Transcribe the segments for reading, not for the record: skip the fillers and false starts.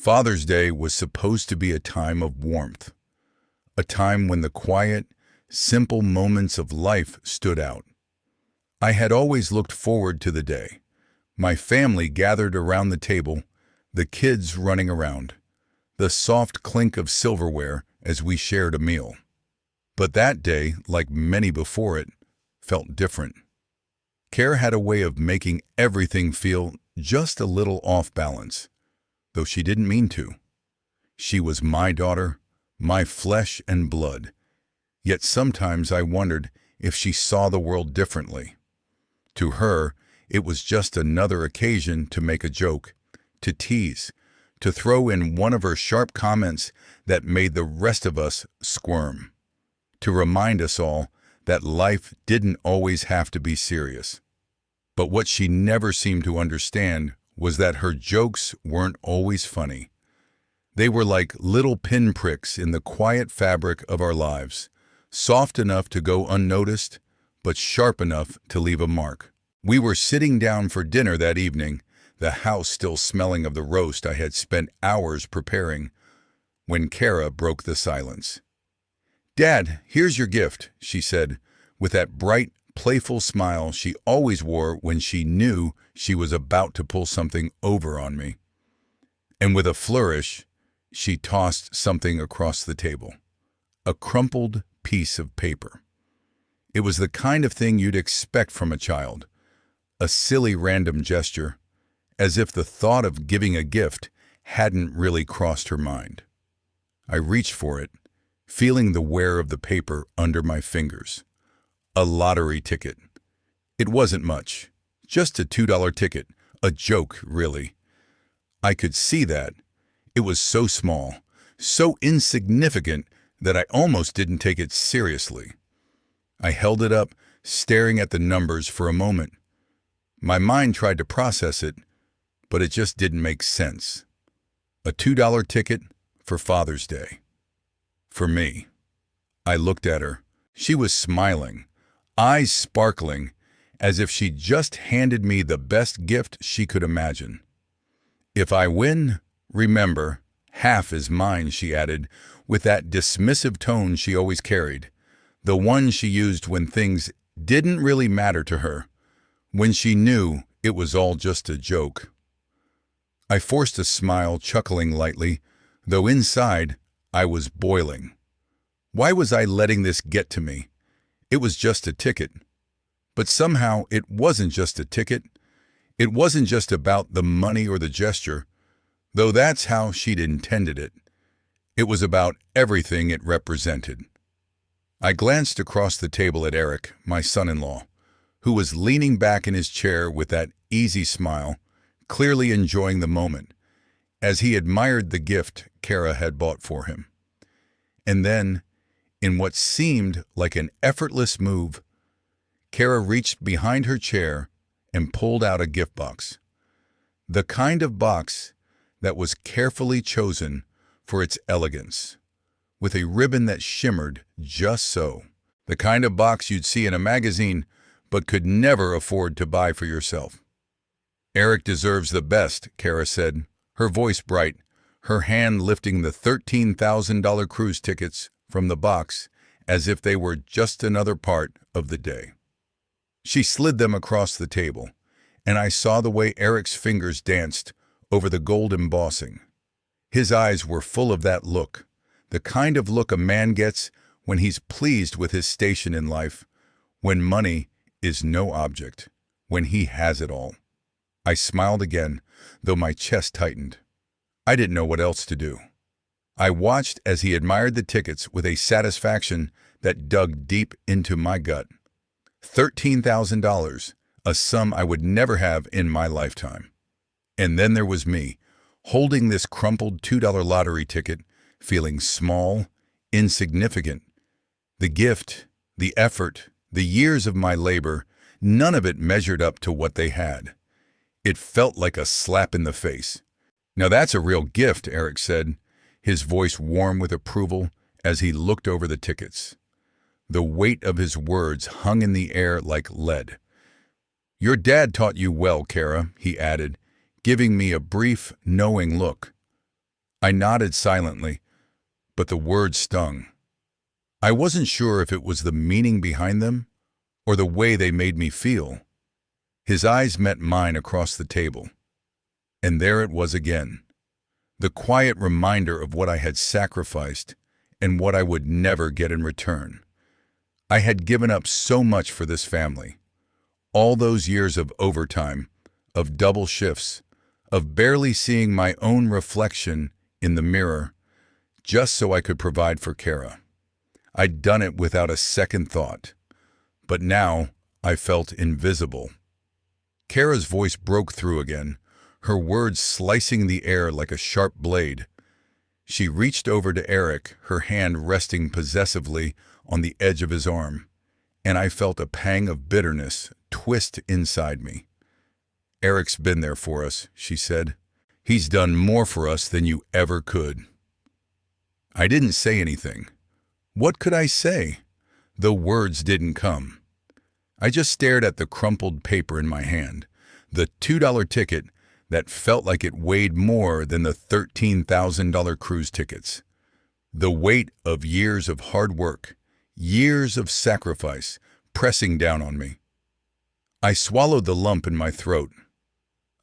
Father's Day was supposed to be a time of warmth, a time when the quiet, simple moments of life stood out. I had always looked forward to the day. My family gathered around the table, the kids running around, the soft clink of silverware as we shared a meal. But that day, like many before it, felt different. Care had a way of making everything feel just a little off balance, though she didn't mean to. She was my daughter, my flesh and blood, yet sometimes I wondered if she saw the world differently. To her, it was just another occasion to make a joke, to tease, to throw in one of her sharp comments that made the rest of us squirm, to remind us all that life didn't always have to be serious. But what she never seemed to understand was that her jokes weren't always funny. They were like little pinpricks in the quiet fabric of our lives, soft enough to go unnoticed, but sharp enough to leave a mark. We were sitting down for dinner that evening, the house still smelling of the roast I had spent hours preparing, when Kara broke the silence. "Dad, here's your gift," she said, with that bright, playful smile she always wore when she knew she was about to pull something over on me. And with a flourish, she tossed something across the table. A crumpled piece of paper. It was the kind of thing you'd expect from a child. A silly random gesture, as if the thought of giving a gift hadn't really crossed her mind. I reached for it, feeling the wear of the paper under my fingers. A lottery ticket. It wasn't much. Just a $2 ticket. A joke, really. I could see that. It was so small, so insignificant that I almost didn't take it seriously. I held it up, staring at the numbers for a moment. My mind tried to process it, but it just didn't make sense. A $2 ticket for Father's Day. For me. I looked at her. She was smiling, eyes sparkling, as if she just handed me the best gift she could imagine. "If I win, remember, half is mine," she added, with that dismissive tone she always carried, the one she used when things didn't really matter to her, when she knew it was all just a joke. I forced a smile, chuckling lightly, though inside I was boiling. Why was I letting this get to me? It was just a ticket. But somehow it wasn't just a ticket. It wasn't just about the money or the gesture, though that's how she'd intended it. It was about everything it represented. I glanced across the table at Eric, my son-in-law, who was leaning back in his chair with that easy smile, clearly enjoying the moment, as he admired the gift Kara had bought for him. And then, in what seemed like an effortless move, Kara reached behind her chair and pulled out a gift box. The kind of box that was carefully chosen for its elegance, with a ribbon that shimmered just so. The kind of box you'd see in a magazine but could never afford to buy for yourself. "Eric deserves the best," Kara said, her voice bright, her hand lifting the $13,000 cruise tickets from the box as if they were just another part of the day. She slid them across the table, and I saw the way Eric's fingers danced over the gold embossing. His eyes were full of that look, the kind of look a man gets when he's pleased with his station in life, when money is no object, when he has it all. I smiled again, though my chest tightened. I didn't know what else to do. I watched as he admired the tickets with a satisfaction that dug deep into my gut. $13,000, a sum I would never have in my lifetime. And then there was me, holding this crumpled $2 lottery ticket, feeling small, insignificant. The gift, the effort, the years of my labor, none of it measured up to what they had. It felt like a slap in the face. "Now that's a real gift," Eric said, his voice warm with approval as he looked over the tickets. The weight of his words hung in the air like lead. "Your dad taught you well, Kara," he added, giving me a brief, knowing look. I nodded silently, but the words stung. I wasn't sure if it was the meaning behind them or the way they made me feel. His eyes met mine across the table, and there it was again, the quiet reminder of what I had sacrificed and what I would never get in return. I had given up so much for this family. All those years of overtime, of double shifts, of barely seeing my own reflection in the mirror, just so I could provide for Kara. I'd done it without a second thought. But now I felt invisible. Kara's voice broke through again, her words slicing the air like a sharp blade. She reached over to Eric, her hand resting possessively on the edge of his arm, and I felt a pang of bitterness twist inside me. "Eric's been there for us," she said. "He's done more for us than you ever could." I didn't say anything. What could I say? The words didn't come. I just stared at the crumpled paper in my hand, the $2 ticket that felt like it weighed more than the $13,000 cruise tickets. The weight of years of hard work, years of sacrifice, pressing down on me. I swallowed the lump in my throat.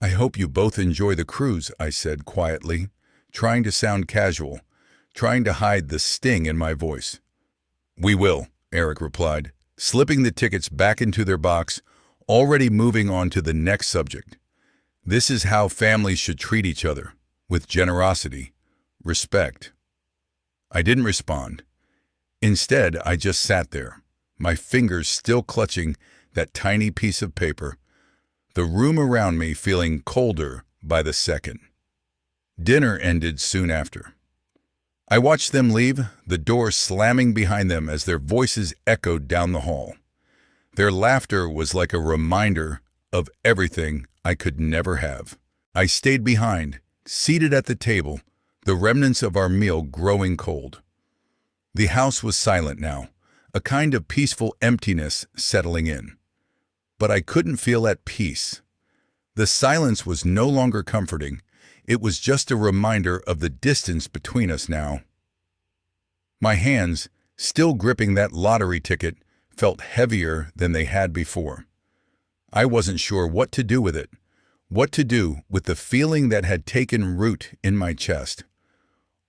"I hope you both enjoy the cruise," I said quietly, trying to sound casual, trying to hide the sting in my voice. "We will," Eric replied, slipping the tickets back into their box, already moving on to the next subject. "This is how families should treat each other, with generosity, respect." I didn't respond. Instead, I just sat there, my fingers still clutching that tiny piece of paper, the room around me feeling colder by the second. Dinner ended soon after. I watched them leave, the door slamming behind them as their voices echoed down the hall. Their laughter was like a reminder of everything I could never have. I stayed behind, seated at the table, the remnants of our meal growing cold. The house was silent now, a kind of peaceful emptiness settling in. But I couldn't feel at peace. The silence was no longer comforting. It was just a reminder of the distance between us now. My hands, still gripping that lottery ticket, felt heavier than they had before. I wasn't sure what to do with it, what to do with the feeling that had taken root in my chest.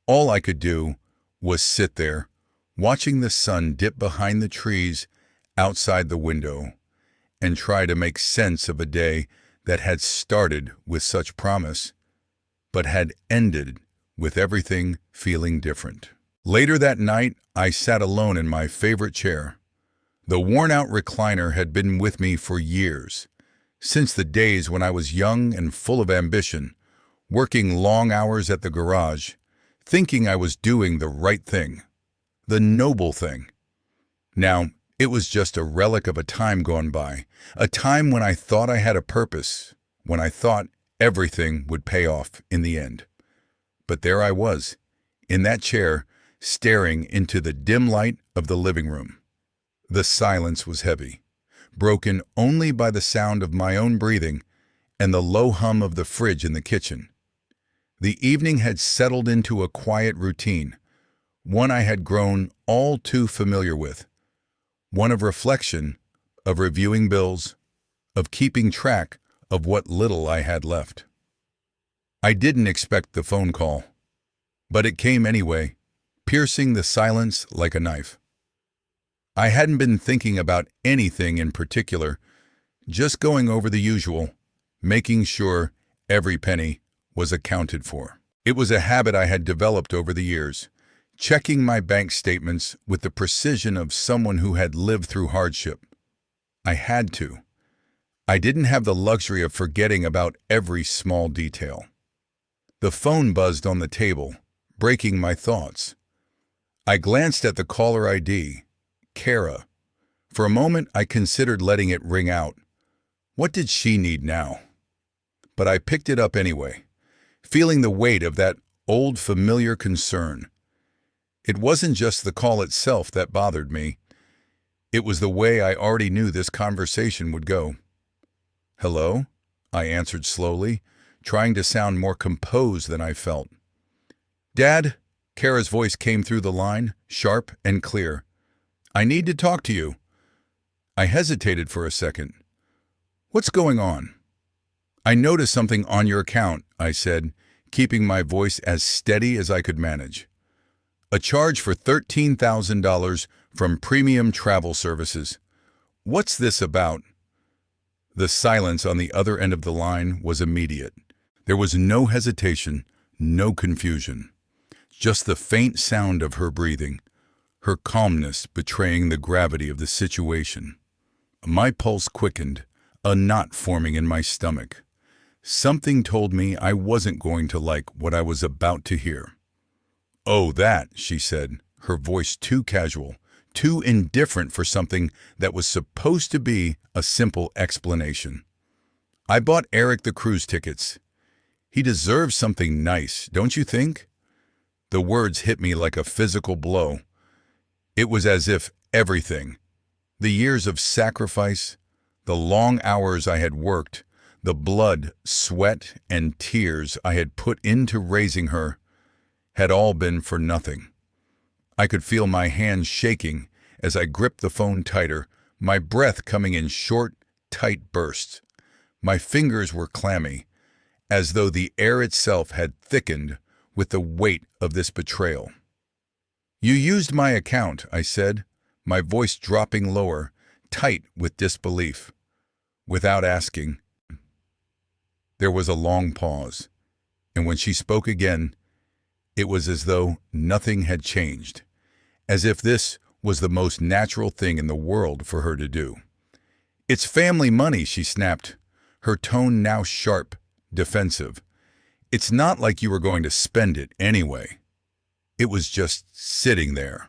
All I could do was sit there, watching the sun dip behind the trees outside the window, and try to make sense of a day that had started with such promise, but had ended with everything feeling different. Later that night, I sat alone in my favorite chair. The worn-out recliner had been with me for years, since the days when I was young and full of ambition, working long hours at the garage, thinking I was doing the right thing, the noble thing. Now, it was just a relic of a time gone by, a time when I thought I had a purpose, when I thought everything would pay off in the end. But there I was, in that chair, staring into the dim light of the living room. The silence was heavy, broken only by the sound of my own breathing and the low hum of the fridge in the kitchen. The evening had settled into a quiet routine, one I had grown all too familiar with, one of reflection, of reviewing bills, of keeping track of what little I had left. I didn't expect the phone call, but it came anyway, piercing the silence like a knife. I hadn't been thinking about anything in particular, just going over the usual, making sure every penny was accounted for. It was a habit I had developed over the years, checking my bank statements with the precision of someone who had lived through hardship. I had to. I didn't have the luxury of forgetting about every small detail. The phone buzzed on the table, breaking my thoughts. I glanced at the caller ID, Kara. For a moment, I considered letting it ring out. What did she need now? But I picked it up anyway, feeling the weight of that old familiar concern. It wasn't just the call itself that bothered me. It was the way I already knew this conversation would go. "Hello?" I answered slowly, trying to sound more composed than I felt. Dad, Kara's voice came through the line, sharp and clear. I need to talk to you. I hesitated for a second. What's going on? I noticed something on your account, I said, keeping my voice as steady as I could manage. A charge for $13,000 from Premium Travel Services. What's this about? The silence on the other end of the line was immediate. There was no hesitation, no confusion. Just the faint sound of her breathing, her calmness betraying the gravity of the situation. My pulse quickened, a knot forming in my stomach. Something told me I wasn't going to like what I was about to hear. "Oh, that," she said, her voice too casual, too indifferent for something that was supposed to be a simple explanation. "I bought Eric the cruise tickets. He deserves something nice, don't you think?" The words hit me like a physical blow. It was as if everything, the years of sacrifice, the long hours I had worked, the blood, sweat, and tears I had put into raising her, had all been for nothing. I could feel my hands shaking as I gripped the phone tighter, my breath coming in short, tight bursts. My fingers were clammy, as though the air itself had thickened with the weight of this betrayal. "You used my account," I said, my voice dropping lower, tight with disbelief. "Without asking." There was a long pause, and when she spoke again, it was as though nothing had changed, as if this was the most natural thing in the world for her to do. "It's family money," she snapped, her tone now sharp, defensive. "It's not like you were going to spend it anyway." It was just sitting there.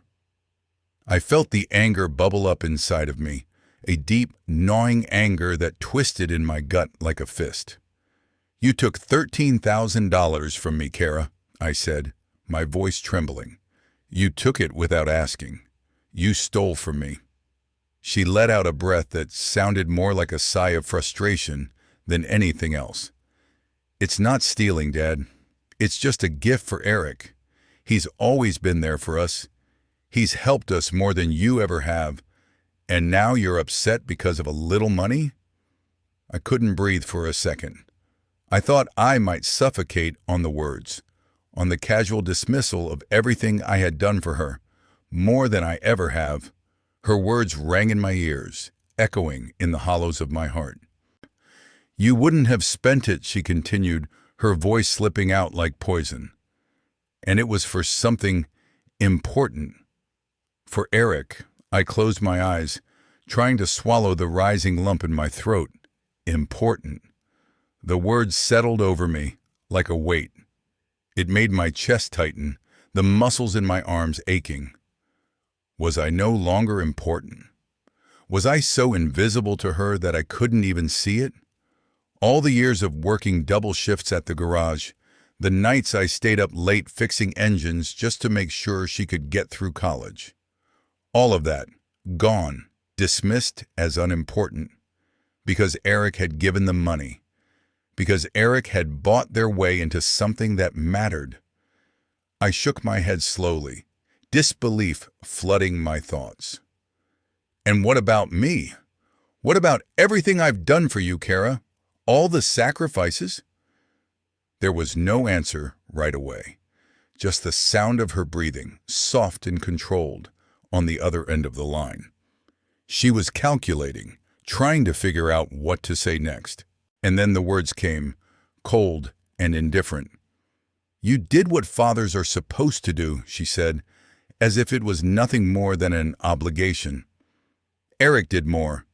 I felt the anger bubble up inside of me, a deep, gnawing anger that twisted in my gut like a fist. "You took $13,000 from me, Kara," I said, my voice trembling. "You took it without asking. You stole from me." She let out a breath that sounded more like a sigh of frustration than anything else. "It's not stealing, Dad. It's just a gift for Eric. He's always been there for us. He's helped us more than you ever have. And now you're upset because of a little money?" I couldn't breathe for a second. I thought I might suffocate on the words, on the casual dismissal of everything I had done for her, more than I ever have. Her words rang in my ears, echoing in the hollows of my heart. "You wouldn't have spent it," she continued, her voice slipping out like poison. "And it was for something important. For Eric." I closed my eyes, trying to swallow the rising lump in my throat. Important. The words settled over me like a weight. It made my chest tighten, the muscles in my arms aching. Was I no longer important? Was I so invisible to her that I couldn't even see it? All the years of working double shifts at the garage, the nights I stayed up late fixing engines just to make sure she could get through college. All of that, gone, dismissed as unimportant, because Eric had given them money, because Eric had bought their way into something that mattered. I shook my head slowly, disbelief flooding my thoughts. "And what about me? What about everything I've done for you, Kara? All the sacrifices?" There was no answer right away, just the sound of her breathing, soft and controlled, on the other end of the line. She was calculating, trying to figure out what to say next. And then the words came, cold and indifferent. "You did what fathers are supposed to do," she said, as if it was nothing more than an obligation. "Eric did more.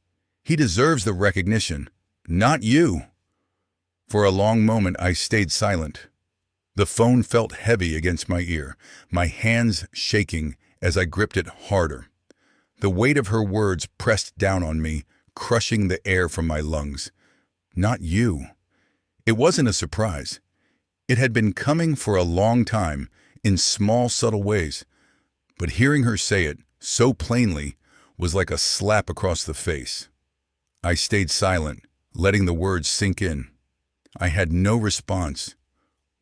He deserves the recognition, not you." For a long moment I stayed silent. The phone felt heavy against my ear, my hands shaking as I gripped it harder. The weight of her words pressed down on me, crushing the air from my lungs. Not you. It wasn't a surprise. It had been coming for a long time, in small, subtle ways. But hearing her say it so plainly was like a slap across the face. I stayed silent, letting the words sink in. I had no response.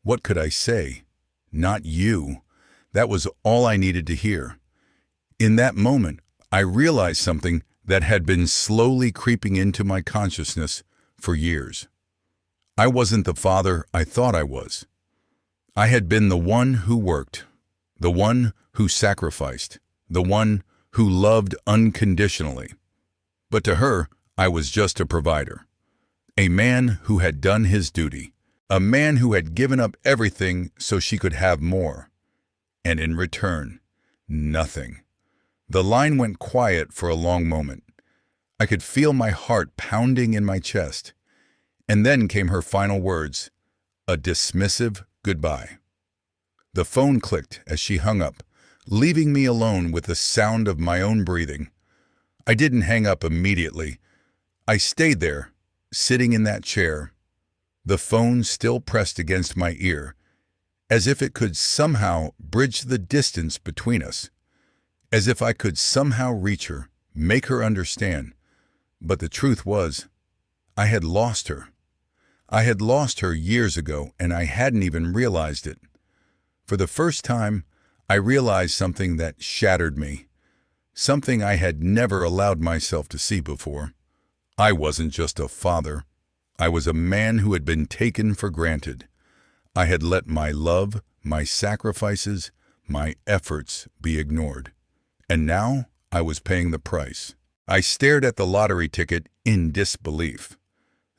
What could I say? not you. That was all I needed to hear. In that moment, I realized something that had been slowly creeping into my consciousness for years. I wasn't the father I thought I was. I had been the one who worked, the one who sacrificed, the one who loved unconditionally. But to her, I was just a provider. A man who had done his duty. A man who had given up everything so she could have more. And in return, nothing. The line went quiet for a long moment. I could feel my heart pounding in my chest. And then came her final words, a dismissive goodbye. The phone clicked as she hung up, leaving me alone with the sound of my own breathing. I didn't hang up immediately. I stayed there, sitting in that chair, the phone still pressed against my ear, as if it could somehow bridge the distance between us, as if I could somehow reach her, make her understand. But the truth was, I had lost her. I had lost her years ago, and I hadn't even realized it. For the first time, I realized something that shattered me, something I had never allowed myself to see before. I wasn't just a father. I was a man who had been taken for granted. I had let my love, my sacrifices, my efforts be ignored. And now I was paying the price. I stared at the lottery ticket in disbelief.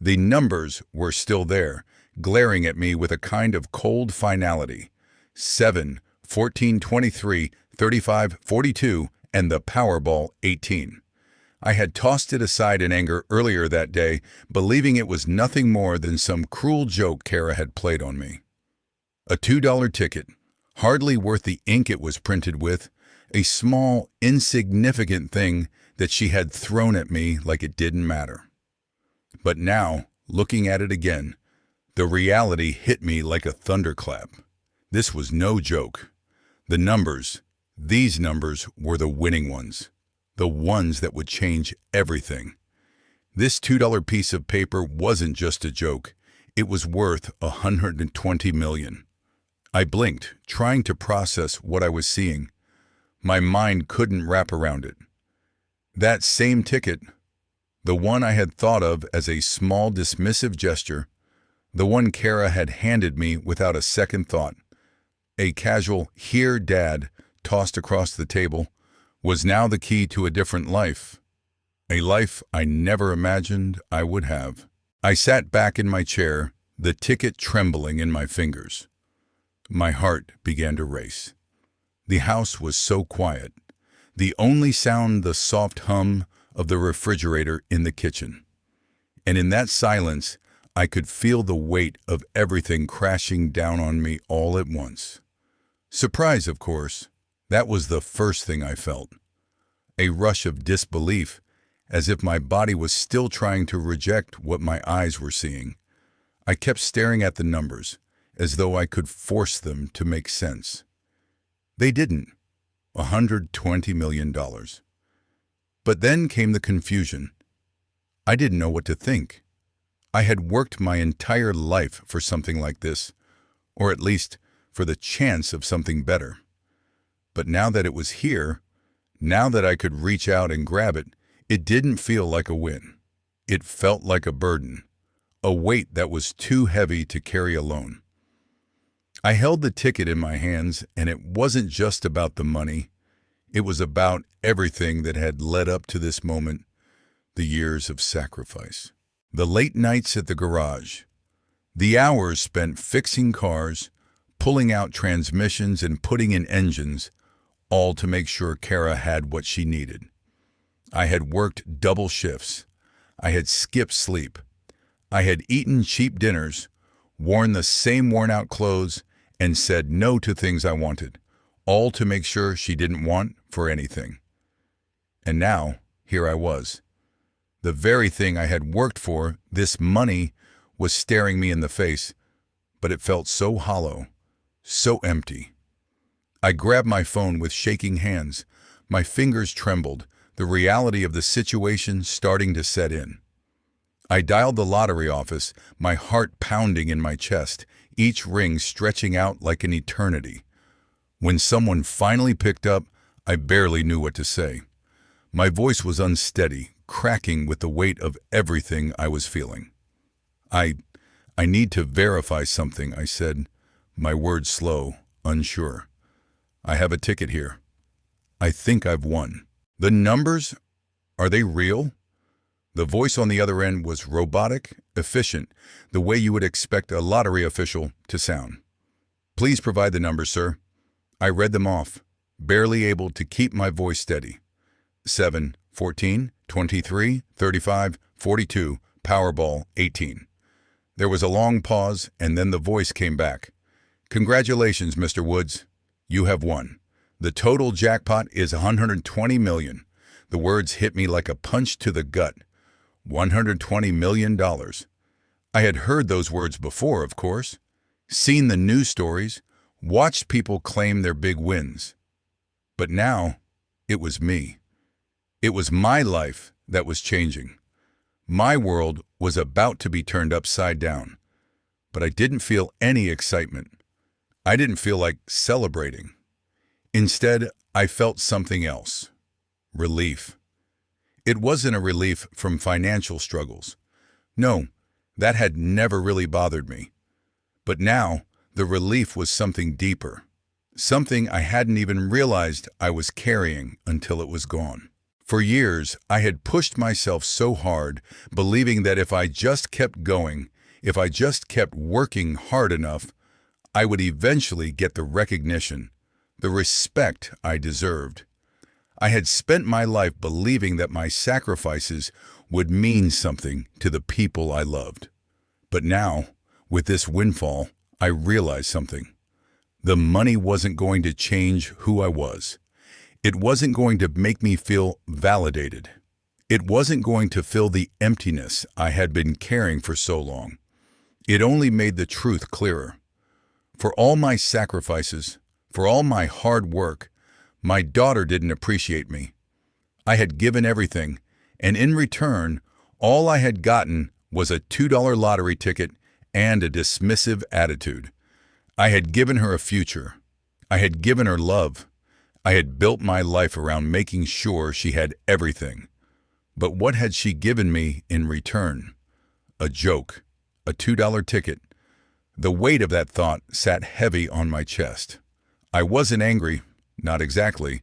The numbers were still there, glaring at me with a kind of cold finality. 7, 14, 23, 35, 42, and the Powerball 18. I had tossed it aside in anger earlier that day, believing it was nothing more than some cruel joke Kara had played on me. A $2 ticket, hardly worth the ink it was printed with, a small, insignificant thing that she had thrown at me like it didn't matter. But now, looking at it again, the reality hit me like a thunderclap. This was no joke. The numbers, these numbers were the winning ones. The ones that would change everything. This $2 piece of paper wasn't just a joke. It was worth $120 million. I blinked, trying to process what I was seeing. My mind couldn't wrap around it. That same ticket, the one I had thought of as a small dismissive gesture, the one Kara had handed me without a second thought, a casual "Here, Dad," tossed across the table, was now the key to a different life, a life I never imagined I would have. I sat back in my chair, the ticket trembling in my fingers. My heart began to race. The house was so quiet, the only sound the soft hum of the refrigerator in the kitchen. And in that silence, I could feel the weight of everything crashing down on me all at once. Surprise, of course. That was the first thing I felt. A rush of disbelief, as if my body was still trying to reject what my eyes were seeing. I kept staring at the numbers, as though I could force them to make sense. They didn't. $120 million. But then came the confusion. I didn't know what to think. I had worked my entire life for something like this, or at least for the chance of something better. But now that it was here, now that I could reach out and grab it, it didn't feel like a win. It felt like a burden, a weight that was too heavy to carry alone. I held the ticket in my hands, and it wasn't just about the money. It was about everything that had led up to this moment, the years of sacrifice. The late nights at the garage, the hours spent fixing cars, pulling out transmissions and putting in engines, all to make sure Kara had what she needed. I had worked double shifts. I had skipped sleep. I had eaten cheap dinners, worn the same worn-out clothes, and said no to things I wanted, all to make sure she didn't want for anything. And now, here I was. The very thing I had worked for, this money, was staring me in the face, but it felt so hollow, so empty. I grabbed my phone with shaking hands. My fingers trembled, the reality of the situation starting to set in. I dialed the lottery office, my heart pounding in my chest, each ring stretching out like an eternity. When someone finally picked up, I barely knew what to say. My voice was unsteady, cracking with the weight of everything I was feeling. I need to verify something, I said, my words slow, unsure. I have a ticket here. I think I've won. The numbers? Are they real? The voice on the other end was robotic, efficient, the way you would expect a lottery official to sound. Please provide the numbers, sir. I read them off, barely able to keep my voice steady. 7, 14, 23, 35, 42, Powerball 18. There was a long pause, and then the voice came back. Congratulations, Mr. Woods. You have won. The total jackpot is $120 million. The words hit me like a punch to the gut. $120 million. I had heard those words before, of course, seen the news stories, watched people claim their big wins. But now, it was me. It was my life that was changing. My world was about to be turned upside down. But I didn't feel any excitement. I didn't feel like celebrating. Instead, I felt something else. Relief. It wasn't a relief from financial struggles. No, that had never really bothered me. But now, the relief was something deeper. Something I hadn't even realized I was carrying until it was gone. For years, I had pushed myself so hard, believing that if I just kept going, if I just kept working hard enough, I would eventually get the recognition, the respect I deserved. I had spent my life believing that my sacrifices would mean something to the people I loved. But now, with this windfall, I realized something. The money wasn't going to change who I was. It wasn't going to make me feel validated. It wasn't going to fill the emptiness I had been carrying for so long. It only made the truth clearer. For all my sacrifices, for all my hard work, my daughter didn't appreciate me. I had given everything, and in return, all I had gotten was a $2 lottery ticket and a dismissive attitude. I had given her a future. I had given her love. I had built my life around making sure she had everything. But what had she given me in return? A joke, a $2 ticket. The weight of that thought sat heavy on my chest. I wasn't angry, not exactly.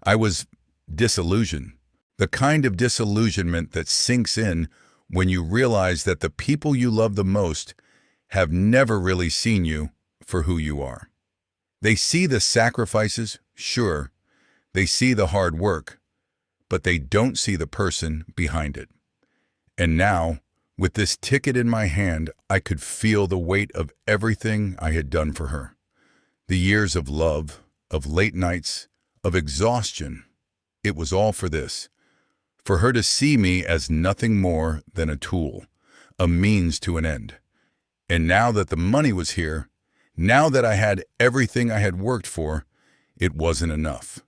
I was disillusioned. The kind of disillusionment that sinks in when you realize that the people you love the most have never really seen you for who you are. They see the sacrifices, sure. They see the hard work, but they don't see the person behind it. And now, with this ticket in my hand, I could feel the weight of everything I had done for her. The years of love, of late nights, of exhaustion. It was all for this. For her to see me as nothing more than a tool, a means to an end. And now that the money was here, now that I had everything I had worked for, it wasn't enough.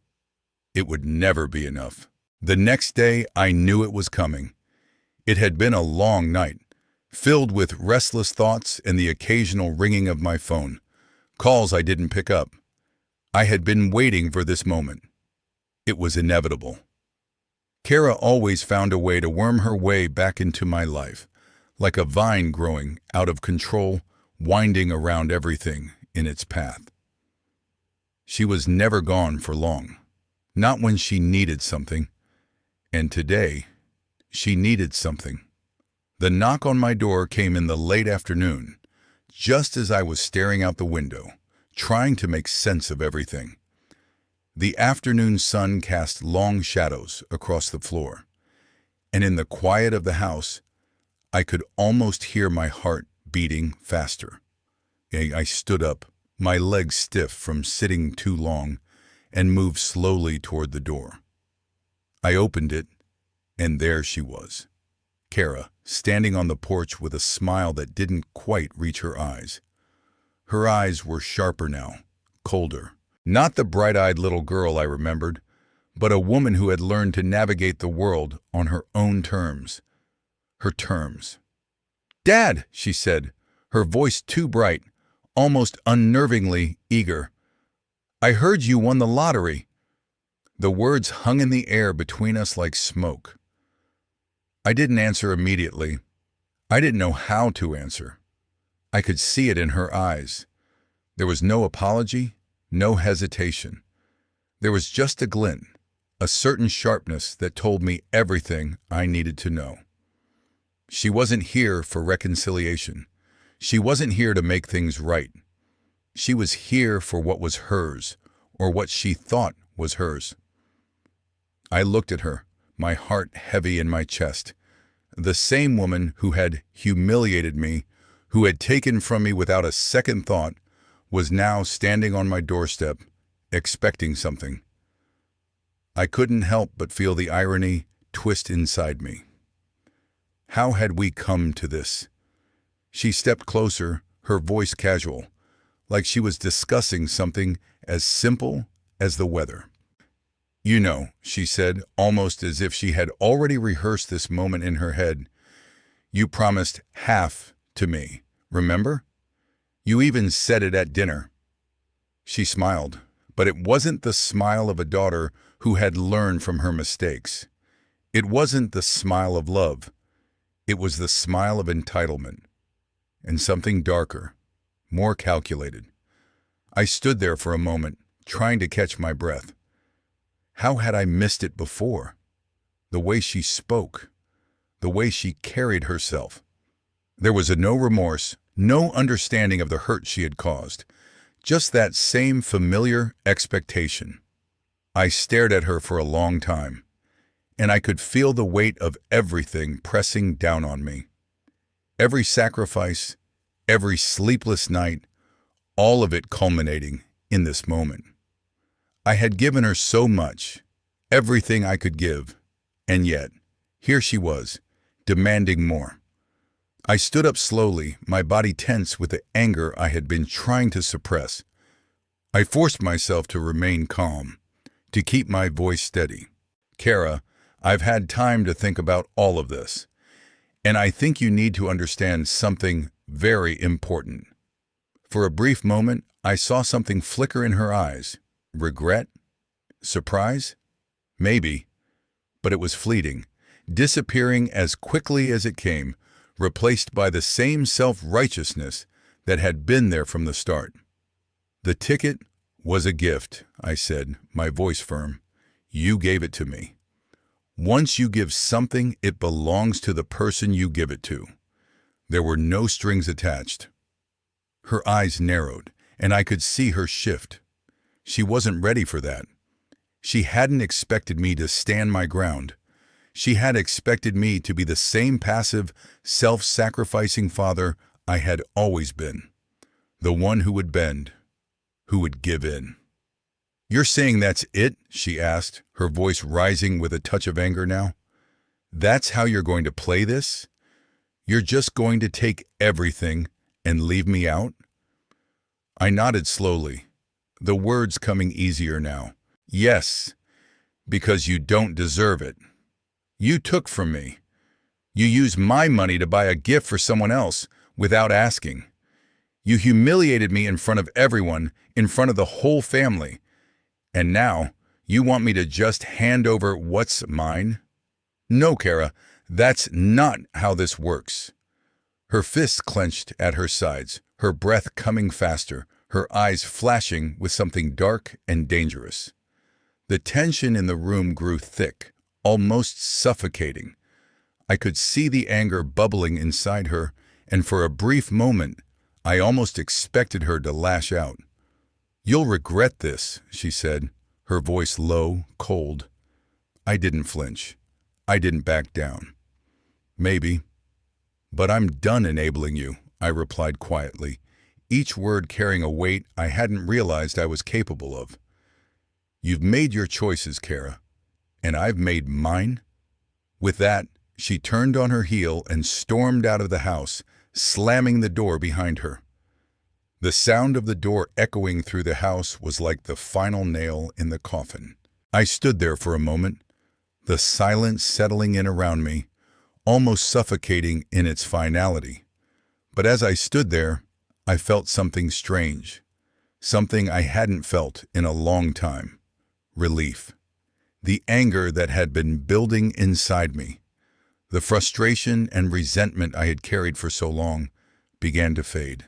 It would never be enough. The next day, I knew it was coming. It had been a long night, filled with restless thoughts and the occasional ringing of my phone, calls I didn't pick up. I had been waiting for this moment. It was inevitable. Kara always found a way to worm her way back into my life, like a vine growing out of control, winding around everything in its path. She was never gone for long, not when she needed something. And today, she needed something. The knock on my door came in the late afternoon, just as I was staring out the window, trying to make sense of everything. The afternoon sun cast long shadows across the floor, and in the quiet of the house, I could almost hear my heart beating faster. I stood up, my legs stiff from sitting too long, and moved slowly toward the door. I opened it, and there she was, Kara, standing on the porch with a smile that didn't quite reach her eyes. Her eyes were sharper now, colder. Not the bright-eyed little girl I remembered, but a woman who had learned to navigate the world on her own terms. Her terms. "Dad," she said, her voice too bright, almost unnervingly eager. "I heard you won the lottery." The words hung in the air between us like smoke. I didn't answer immediately. I didn't know how to answer. I could see it in her eyes. There was no apology, no hesitation. There was just a glint, a certain sharpness that told me everything I needed to know. She wasn't here for reconciliation. She wasn't here to make things right. She was here for what was hers, or what she thought was hers. I looked at her, my heart heavy in my chest. The same woman who had humiliated me, who had taken from me without a second thought, was now standing on my doorstep, expecting something. I couldn't help but feel the irony twist inside me. How had we come to this? She stepped closer, her voice casual, like she was discussing something as simple as the weather. "You know," she said, almost as if she had already rehearsed this moment in her head, "you promised half to me, remember? You even said it at dinner." She smiled, but it wasn't the smile of a daughter who had learned from her mistakes. It wasn't the smile of love. It was the smile of entitlement. And something darker, more calculated. I stood there for a moment, trying to catch my breath. How had I missed it before? The way she spoke, the way she carried herself. There was no remorse, no understanding of the hurt she had caused, just that same familiar expectation. I stared at her for a long time, and I could feel the weight of everything pressing down on me. Every sacrifice, every sleepless night, all of it culminating in this moment. I had given her so much, everything I could give, and yet, here she was, demanding more. I stood up slowly, my body tense with the anger I had been trying to suppress. I forced myself to remain calm, to keep my voice steady. "Kara, I've had time to think about all of this, and I think you need to understand something very important." For a brief moment, I saw something flicker in her eyes. Regret? Surprise? Maybe. But it was fleeting, disappearing as quickly as it came, replaced by the same self-righteousness that had been there from the start. "The ticket was a gift," I said, my voice firm. "You gave it to me. Once you give something, it belongs to the person you give it to." There were no strings attached. Her eyes narrowed, and I could see her shift. She wasn't ready for that. She hadn't expected me to stand my ground. She had expected me to be the same passive, self-sacrificing father I had always been. The one who would bend, who would give in. "You're saying that's it?" she asked, her voice rising with a touch of anger now. "That's how you're going to play this? You're just going to take everything and leave me out?" I nodded slowly, the words coming easier now. "Yes, because you don't deserve it. You took from me. You used my money to buy a gift for someone else without asking. You humiliated me in front of everyone, in front of the whole family. And now, you want me to just hand over what's mine? No, Kara, that's not how this works." Her fists clenched at her sides, her breath coming faster, her eyes flashing with something dark and dangerous. The tension in the room grew thick, almost suffocating. I could see the anger bubbling inside her, and for a brief moment, I almost expected her to lash out. "You'll regret this," she said, her voice low, cold. I didn't flinch. I didn't back down. "Maybe. But I'm done enabling you," I replied quietly, each word carrying a weight I hadn't realized I was capable of. "You've made your choices, Kara, and I've made mine." With that, she turned on her heel and stormed out of the house, slamming the door behind her. The sound of the door echoing through the house was like the final nail in the coffin. I stood there for a moment, the silence settling in around me, almost suffocating in its finality. But as I stood there, I felt something strange, something I hadn't felt in a long time. Relief. The anger that had been building inside me, the frustration and resentment I had carried for so long, began to fade.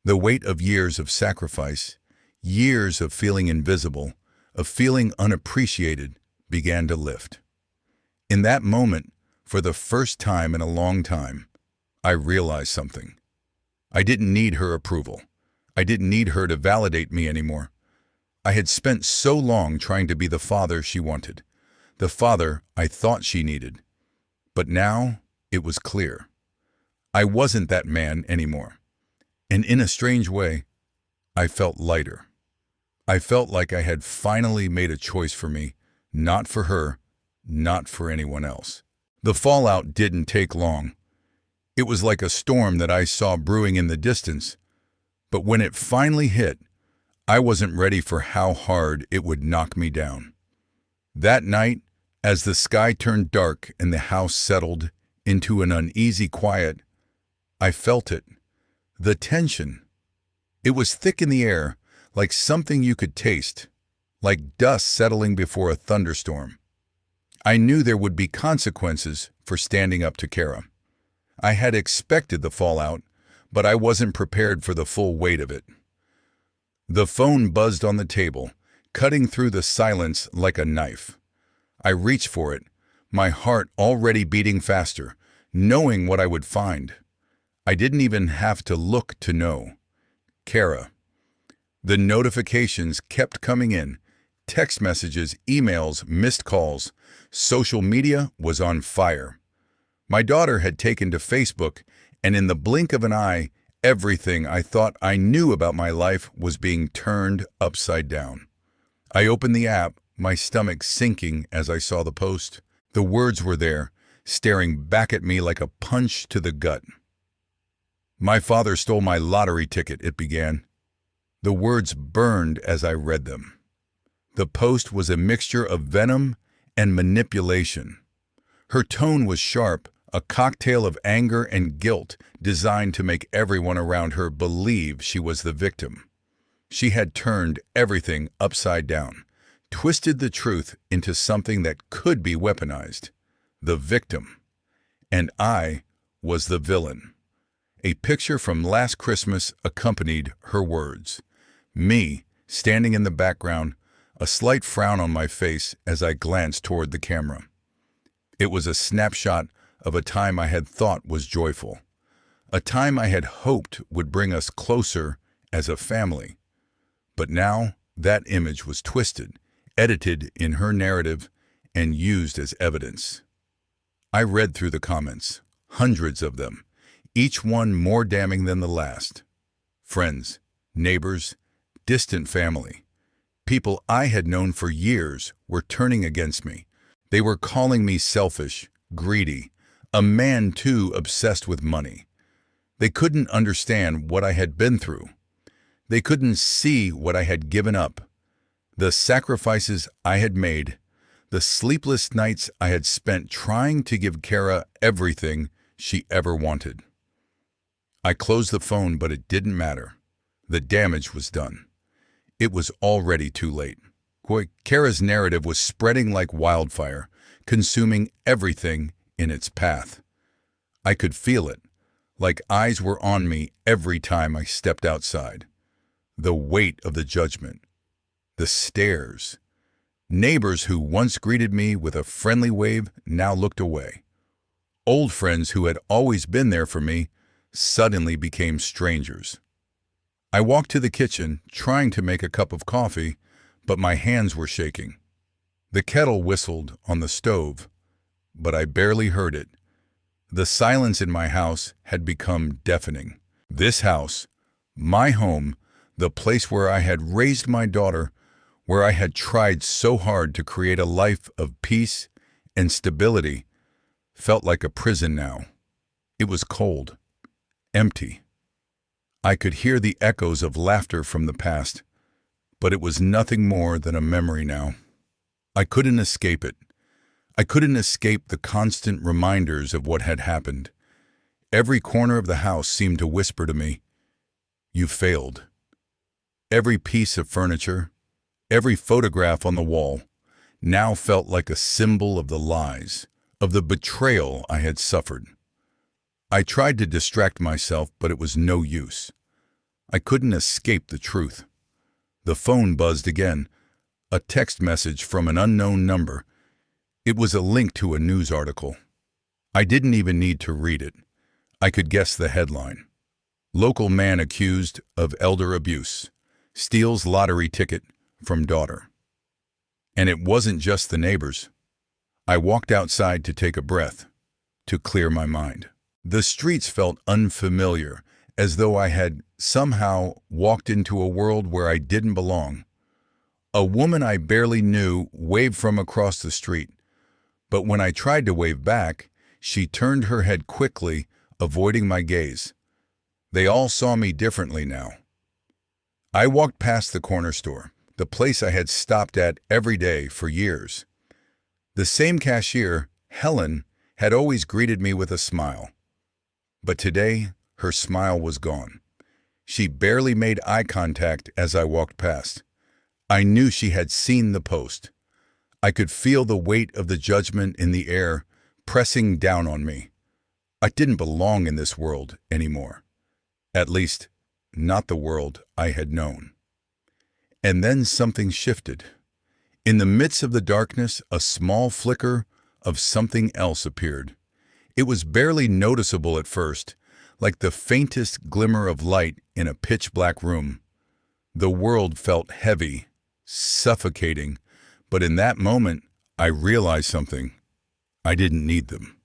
The weight of years of sacrifice, years of feeling invisible, of feeling unappreciated, began to lift. In that moment, for the first time in a long time, I realized something. I didn't need her approval. I didn't need her to validate me anymore. I had spent so long trying to be the father she wanted, the father I thought she needed. But now it was clear. I wasn't that man anymore. And in a strange way, I felt lighter. I felt like I had finally made a choice for me, not for her, not for anyone else. The fallout didn't take long. It was like a storm that I saw brewing in the distance, but when it finally hit, I wasn't ready for how hard it would knock me down. That night, as the sky turned dark and the house settled into an uneasy quiet, I felt it. The tension. It was thick in the air, like something you could taste, like dust settling before a thunderstorm. I knew there would be consequences for standing up to Kara. I had expected the fallout, but I wasn't prepared for the full weight of it. The phone buzzed on the table, cutting through the silence like a knife. I reached for it, my heart already beating faster, knowing what I would find. I didn't even have to look to know. Kara. The notifications kept coming in. Text messages, emails, missed calls. Social media was on fire. My daughter had taken to Facebook, and in the blink of an eye, everything I thought I knew about my life was being turned upside down. I opened the app, my stomach sinking as I saw the post. The words were there, staring back at me like a punch to the gut. "My father stole my lottery ticket," it began. The words burned as I read them. The post was a mixture of venom and manipulation. Her tone was sharp, a cocktail of anger and guilt designed to make everyone around her believe she was the victim. She had turned everything upside down, twisted the truth into something that could be weaponized. The victim. And I was the villain. A picture from last Christmas accompanied her words. Me, standing in the background, a slight frown on my face as I glanced toward the camera. It was a snapshot of a time I had thought was joyful, a time I had hoped would bring us closer as a family. But now that image was twisted, edited in her narrative, and used as evidence. I read through the comments, hundreds of them, each one more damning than the last. Friends, neighbors, distant family, people I had known for years were turning against me. They were calling me selfish, greedy, a man too obsessed with money. They couldn't understand what I had been through. They couldn't see what I had given up, the sacrifices I had made, the sleepless nights I had spent trying to give Kara everything she ever wanted. I closed the phone, but it didn't matter. The damage was done. It was already too late. Kara's narrative was spreading like wildfire, consuming everything in its path. I could feel it, like eyes were on me every time I stepped outside. The weight of the judgment, the stares. Neighbors who once greeted me with a friendly wave now looked away. Old friends who had always been there for me suddenly became strangers. I walked to the kitchen, trying to make a cup of coffee, but my hands were shaking. The kettle whistled on the stove, but I barely heard it. The silence in my house had become deafening. This house, my home, the place where I had raised my daughter, where I had tried so hard to create a life of peace and stability, felt like a prison now. It was cold, empty. I could hear the echoes of laughter from the past, but it was nothing more than a memory now. I couldn't escape it. I couldn't escape the constant reminders of what had happened. Every corner of the house seemed to whisper to me, You failed. Every piece of furniture, every photograph on the wall, now felt like a symbol of the lies, of the betrayal I had suffered. I tried to distract myself, but it was no use. I couldn't escape the truth. The phone buzzed again, a text message from an unknown number. It was a link to a news article. I didn't even need to read it. I could guess the headline. Local man accused of elder abuse. Steals lottery ticket from daughter. And it wasn't just the neighbors. I walked outside to take a breath, to clear my mind. The streets felt unfamiliar, as though I had somehow walked into a world where I didn't belong. A woman I barely knew waved from across the street, but when I tried to wave back, she turned her head quickly, avoiding my gaze. They all saw me differently now. I walked past the corner store, the place I had stopped at every day for years. The same cashier, Helen, had always greeted me with a smile. But today, her smile was gone. She barely made eye contact as I walked past. I knew she had seen the post. I could feel the weight of the judgment in the air pressing down on me. I didn't belong in this world anymore. At least, not the world I had known. And then something shifted. In the midst of the darkness, a small flicker of something else appeared. It was barely noticeable at first, like the faintest glimmer of light in a pitch-black room. The world felt heavy, suffocating, but in that moment, I realized something. I didn't need them.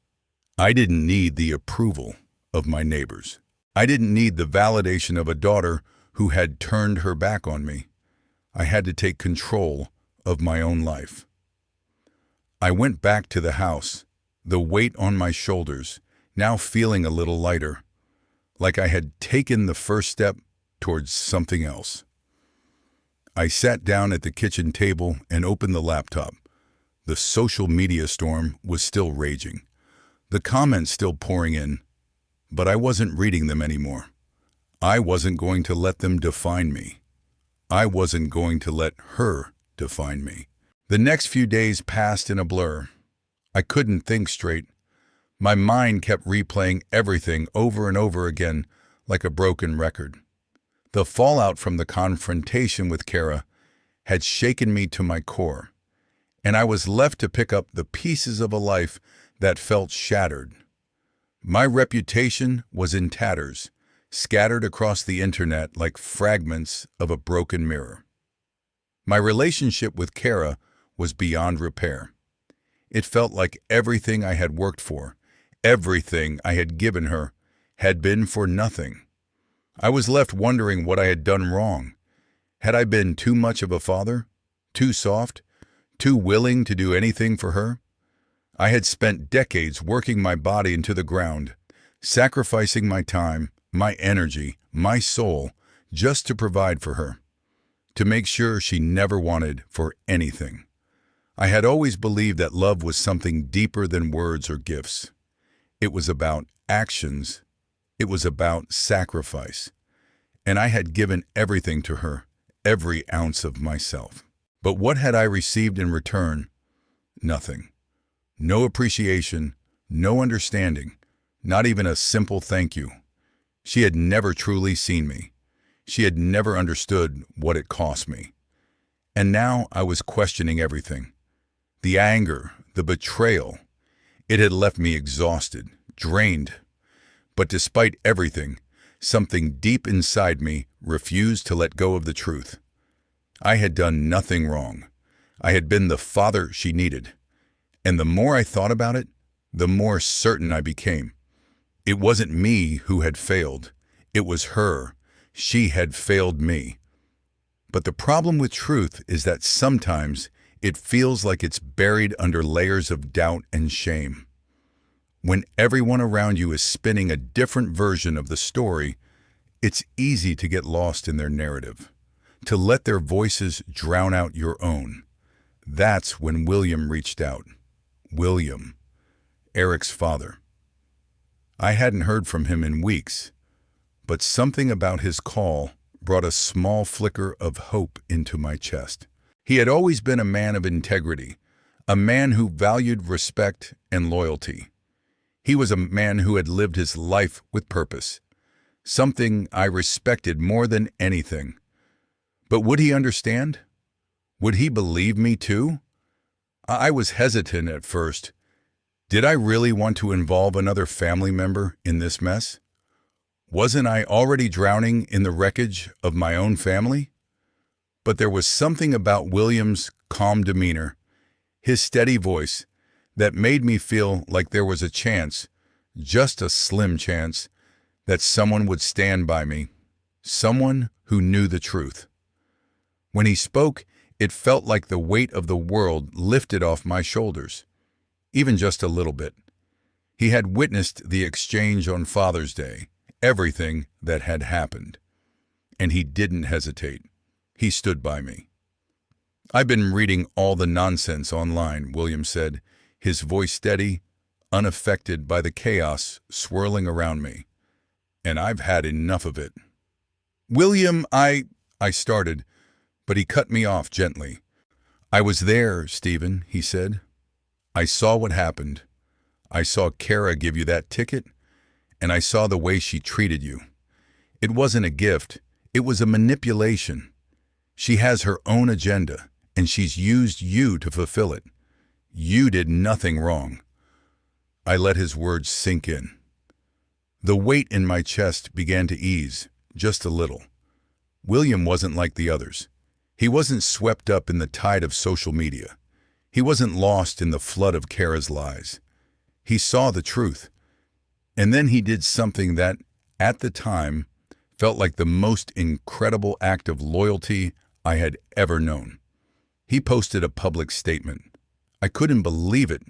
I didn't need the approval of my neighbors. I didn't need the validation of a daughter who had turned her back on me. I had to take control of my own life. I went back to the house, the weight on my shoulders, now feeling a little lighter, like I had taken the first step towards something else. I sat down at the kitchen table and opened the laptop. The social media storm was still raging, the comments still pouring in, but I wasn't reading them anymore. I wasn't going to let them define me. I wasn't going to let her define me. The next few days passed in a blur. I couldn't think straight. My mind kept replaying everything over and over again like a broken record. The fallout from the confrontation with Kara had shaken me to my core, and I was left to pick up the pieces of a life that felt shattered. My reputation was in tatters, scattered across the internet like fragments of a broken mirror. My relationship with Kara was beyond repair. It felt like everything I had worked for, everything I had given her, had been for nothing. I was left wondering what I had done wrong. Had I been too much of a father? Too soft? Too willing to do anything for her? I had spent decades working my body into the ground, sacrificing my time, my energy, my soul, just to provide for her, to make sure she never wanted for anything. I had always believed that love was something deeper than words or gifts. It was about actions. It was about sacrifice. And I had given everything to her, every ounce of myself. But what had I received in return? Nothing. No appreciation, no understanding, not even a simple thank you. She had never truly seen me. She had never understood what it cost me. And now I was questioning everything. The anger, the betrayal. It had left me exhausted, drained. But despite everything, something deep inside me refused to let go of the truth. I had done nothing wrong. I had been the father she needed. And the more I thought about it, the more certain I became. It wasn't me who had failed. It was her. She had failed me. But the problem with truth is that sometimes it feels like it's buried under layers of doubt and shame. When everyone around you is spinning a different version of the story, it's easy to get lost in their narrative, to let their voices drown out your own. That's when William reached out. William, Eric's father. I hadn't heard from him in weeks, but something about his call brought a small flicker of hope into my chest. He had always been a man of integrity, a man who valued respect and loyalty. He was a man who had lived his life with purpose, something I respected more than anything. But would he understand? Would he believe me too? I was hesitant at first. Did I really want to involve another family member in this mess? Wasn't I already drowning in the wreckage of my own family? But there was something about William's calm demeanor, his steady voice, that made me feel like there was a chance, just a slim chance, that someone would stand by me, someone who knew the truth. When he spoke, it felt like the weight of the world lifted off my shoulders, even just a little bit. He had witnessed the exchange on Father's Day, everything that had happened, and he didn't hesitate. He stood by me. "I've been reading all the nonsense online," William said, his voice steady, unaffected by the chaos swirling around me. "And I've had enough of it." "William, I started, but he cut me off gently. "I was there, Stephen," he said. "I saw what happened. I saw Kara give you that ticket, and I saw the way she treated you. It wasn't a gift, it was a manipulation. She has her own agenda, and she's used you to fulfill it. You did nothing wrong." I let his words sink in. The weight in my chest began to ease, just a little. William wasn't like the others. He wasn't swept up in the tide of social media. He wasn't lost in the flood of Kara's lies. He saw the truth. And then he did something that, at the time, felt like the most incredible act of loyalty I had ever known. He posted a public statement. I couldn't believe it.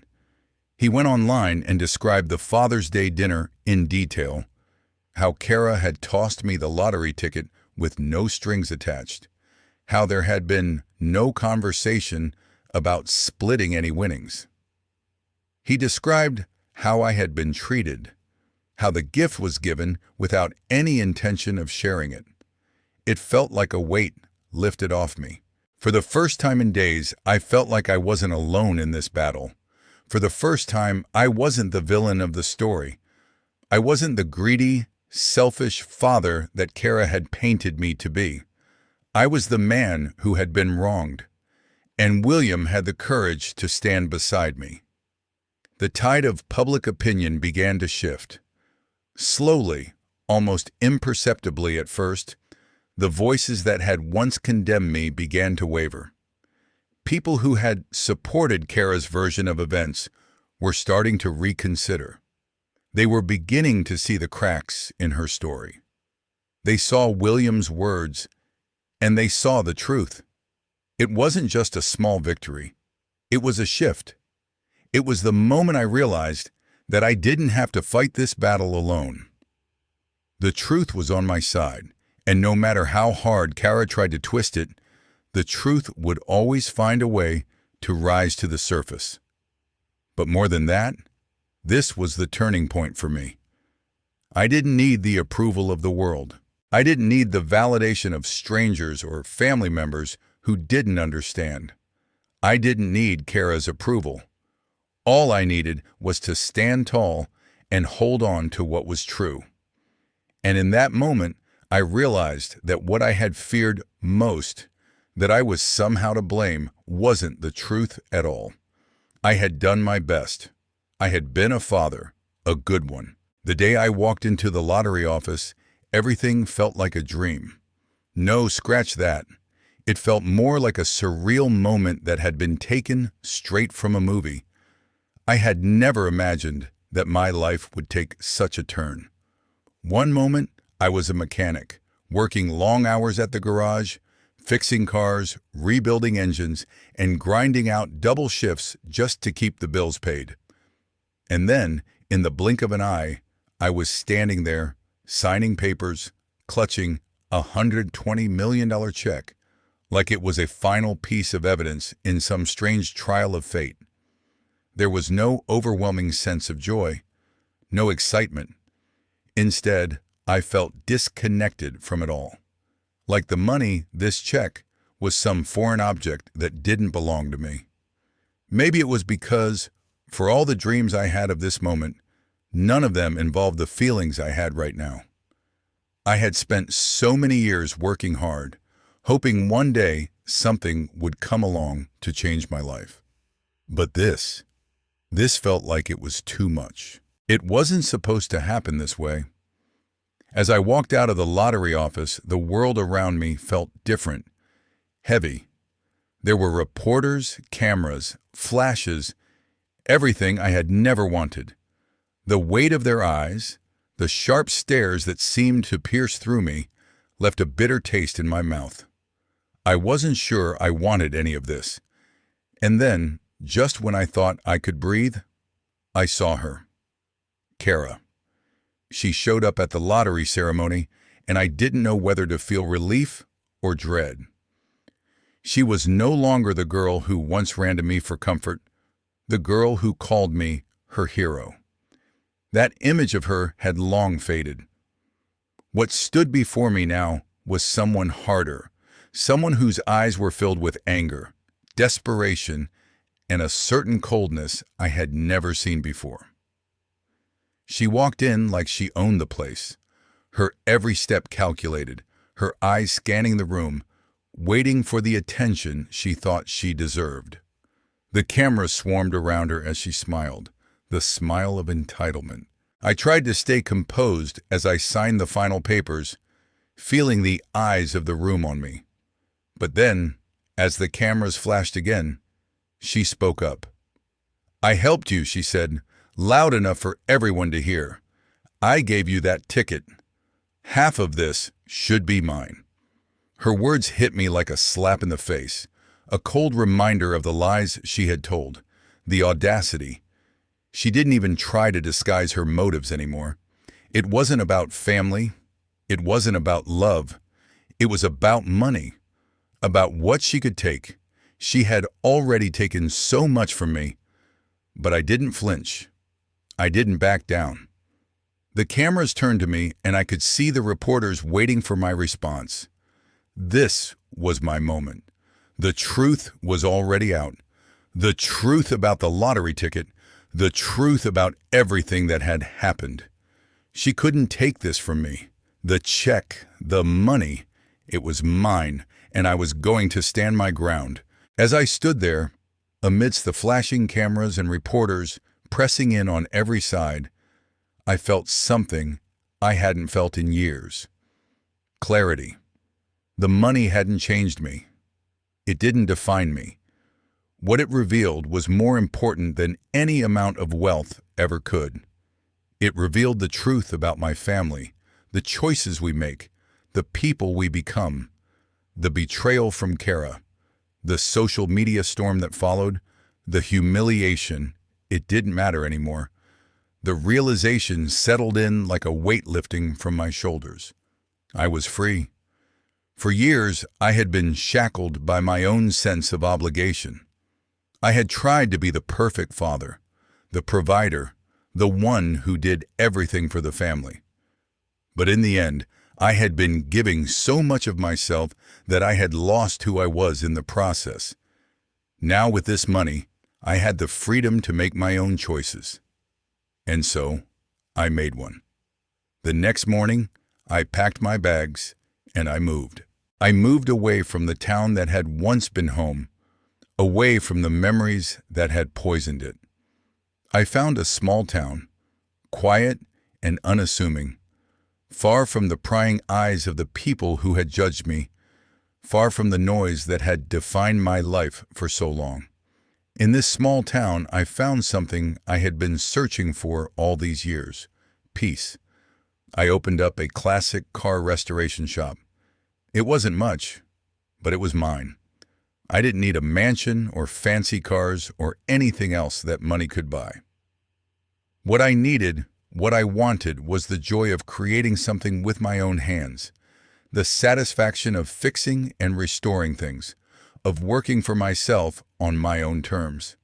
He went online and described the Father's Day dinner in detail, how Kara had tossed me the lottery ticket with no strings attached, how there had been no conversation about splitting any winnings. He described how I had been treated, how the gift was given without any intention of sharing it. It felt like a weight lifted off me. For the first time in days, I felt like I wasn't alone in this battle. For the first time, I wasn't the villain of the story. I wasn't the greedy, selfish father that Kara had painted me to be. I was the man who had been wronged, and William had the courage to stand beside me. The tide of public opinion began to shift. Slowly, almost imperceptibly at first, the voices that had once condemned me began to waver. People who had supported Kara's version of events were starting to reconsider. They were beginning to see the cracks in her story. They saw William's words, and they saw the truth. It wasn't just a small victory. It was a shift. It was the moment I realized that I didn't have to fight this battle alone. The truth was on my side, and no matter how hard Kara tried to twist it, the truth would always find a way to rise to the surface. But more than that, this was the turning point for me. I didn't need the approval of the world. I didn't need the validation of strangers or family members who didn't understand. I didn't need Kara's approval. All I needed was to stand tall and hold on to what was true. And in that moment, I realized that what I had feared most, that I was somehow to blame, wasn't the truth at all. I had done my best. I had been a father, a good one. The day I walked into the lottery office, everything felt like a dream. No, scratch that. It felt more like a surreal moment that had been taken straight from a movie. I had never imagined that my life would take such a turn. One moment, I was a mechanic, working long hours at the garage, fixing cars, rebuilding engines, and grinding out double shifts just to keep the bills paid. And then, in the blink of an eye, I was standing there, signing papers, clutching a $120 million check, like it was a final piece of evidence in some strange trial of fate. There was no overwhelming sense of joy, no excitement. Instead, I felt disconnected from it all. Like the money, this check, was some foreign object that didn't belong to me. Maybe it was because, for all the dreams I had of this moment, none of them involved the feelings I had right now. I had spent so many years working hard, hoping one day something would come along to change my life. But this felt like it was too much. It wasn't supposed to happen this way. As I walked out of the lottery office, the world around me felt different, heavy. There were reporters, cameras, flashes, everything I had never wanted. The weight of their eyes, the sharp stares that seemed to pierce through me, left a bitter taste in my mouth. I wasn't sure I wanted any of this. And then, just when I thought I could breathe, I saw her. Kara. She showed up at the lottery ceremony, and I didn't know whether to feel relief or dread. She was no longer the girl who once ran to me for comfort, the girl who called me her hero. That image of her had long faded. What stood before me now was someone harder, someone whose eyes were filled with anger, desperation, and a certain coldness I had never seen before. She walked in like she owned the place, her every step calculated, her eyes scanning the room, waiting for the attention she thought she deserved. The cameras swarmed around her as she smiled, the smile of entitlement. I tried to stay composed as I signed the final papers, feeling the eyes of the room on me. But then, as the cameras flashed again, she spoke up. "I helped you," she said, loud enough for everyone to hear. "I gave you that ticket. Half of this should be mine." Her words hit me like a slap in the face, a cold reminder of the lies she had told, the audacity. She didn't even try to disguise her motives anymore. It wasn't about family. It wasn't about love. It was about money, about what she could take. She had already taken so much from me, but I didn't flinch. I didn't back down. The cameras turned to me, and I could see the reporters waiting for my response. This was my moment. The truth was already out. The truth about the lottery ticket. The truth about everything that had happened. She couldn't take this from me. The check, the money, it was mine, and I was going to stand my ground. As I stood there, amidst the flashing cameras and reporters pressing in on every side, I felt something I hadn't felt in years. Clarity. The money hadn't changed me. It didn't define me. What it revealed was more important than any amount of wealth ever could. It revealed the truth about my family, the choices we make, the people we become, the betrayal from Kara, the social media storm that followed, the humiliation. It didn't matter anymore. The realization settled in like a weight lifting from my shoulders. I was free. For years, I had been shackled by my own sense of obligation. I had tried to be the perfect father, the provider, the one who did everything for the family. But in the end, I had been giving so much of myself that I had lost who I was in the process. Now with this money, I had the freedom to make my own choices. And so, I made one. The next morning, I packed my bags and I moved. I moved away from the town that had once been home, away from the memories that had poisoned it. I found a small town, quiet and unassuming, far from the prying eyes of the people who had judged me, far from the noise that had defined my life for so long. In this small town, I found something I had been searching for all these years: peace. I opened up a classic car restoration shop. It wasn't much, but it was mine. I didn't need a mansion or fancy cars or anything else that money could buy. What I needed, what I wanted, was the joy of creating something with my own hands, the satisfaction of fixing and restoring things, of working for myself on my own terms.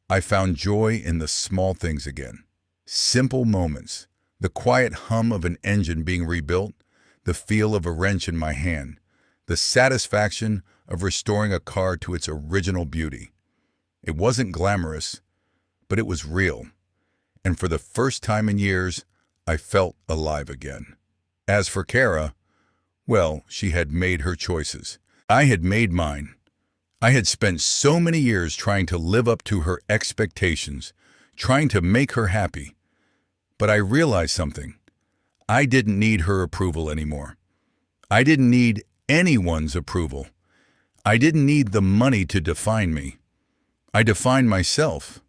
I found joy in the small things again, simple moments, The quiet hum of an engine being rebuilt, the feel of a wrench in my hand, the satisfaction of restoring a car to its original beauty. It wasn't glamorous, but it was real, and for the first time in years, I felt alive again. As for Kara, well, she had made her choices. I had made mine. I had spent so many years trying to live up to her expectations, trying to make her happy. But I realized something. I didn't need her approval anymore. I didn't need anyone's approval. I didn't need the money to define me. I defined myself.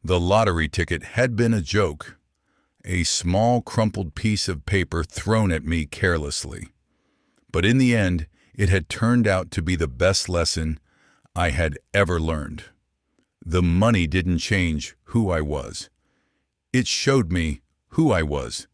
The lottery ticket had been a joke, a small crumpled piece of paper thrown at me carelessly. But in the end, it had turned out to be the best lesson I had ever learned. The money didn't change who I was. It showed me who I was.